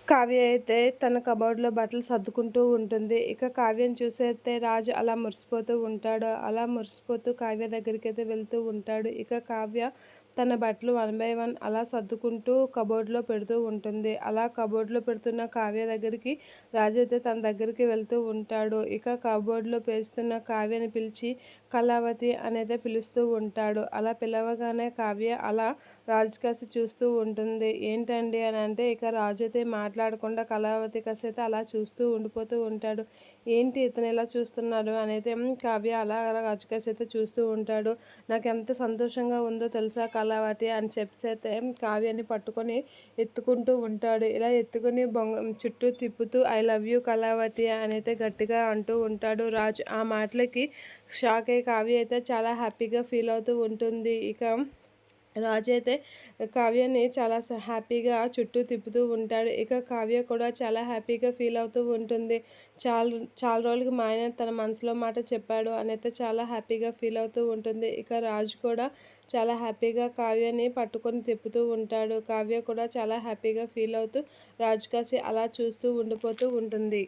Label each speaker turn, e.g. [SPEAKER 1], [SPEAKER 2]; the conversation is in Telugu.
[SPEAKER 1] కావ్య అయితే తన కబోర్డ్‌లో బట్టలు సర్దుకుంటూ ఉంటుంది. ఇక కావ్యని చూసైతే రాజు అలా మురిసిపోతూ ఉంటాడు. అలా మురిసిపోతూ కావ్య దగ్గరికైతే వెళ్తూ ఉంటాడు. ఇక కావ్య తన బట్టలు వన్ బై వన్ అలా సర్దుకుంటూ కబోర్డ్‌లో పెడుతూ ఉంటుంది. అలా కబోర్డ్‌లో పెడుతున్న కావ్య దగ్గరికి రాజు అయితే తన దగ్గరికి వెళ్తూ ఉంటాడు. ఇక కబోర్డ్‌లో పేరుస్తున్న కావ్యని పిలిచి కళావతి అనైతే పిలుస్తూ ఉంటాడు. అలా పిలవగానే కావ్య అలా రాజు కాసి చూస్తూ ఉంటుంది. ఏంటండి అని అంటే ఇక రాజు అయితే మాట్లాడకుండా కళావతి కాసి అయితే అలా చూస్తూ ఉండిపోతూ ఉంటాడు. ఏంటి ఇతను ఇలా చూస్తున్నాడు అని అయితే కావ్య అలా అలా రాజు కాసి అయితే చూస్తూ ఉంటాడు. నాకు ఎంత సంతోషంగా ఉందో తెలుసా కళావతి అని చెప్పేసి అయితే కావ్యాన్ని పట్టుకొని ఎత్తుకుంటూ ఉంటాడు. ఇలా ఎత్తుకుని చుట్టూ తిప్పుతూ ఐ లవ్ యూ కళావతి అని అయితే గట్టిగా అంటూ ఉంటాడు రాజు. ఆ మాటలకి షాక్ అయ్యి కావ్య అయితే చాలా హ్యాపీగా ఫీల్ అవుతూ ఉంటుంది. ఇక రాజు అయితే కావ్యాన్ని చాలా హ్యాపీగా చుట్టూ తిప్పుతూ ఉంటాడు. ఇక కావ్య కూడా చాలా హ్యాపీగా ఫీల్ అవుతూ ఉంటుంది. చాలా రోజులకి మా ఆయన తన మనసులో మాట చెప్పాడు అని అయితే చాలా హ్యాపీగా ఫీల్ అవుతూ ఉంటుంది. ఇక రాజు కూడా చాలా హ్యాపీగా కావ్యాన్ని పట్టుకొని తిప్పుతూ ఉంటాడు. కావ్య కూడా చాలా హ్యాపీగా ఫీల్ అవుతూ రాజు కాసి అలా చూస్తూ ఉండిపోతూ ఉంటుంది.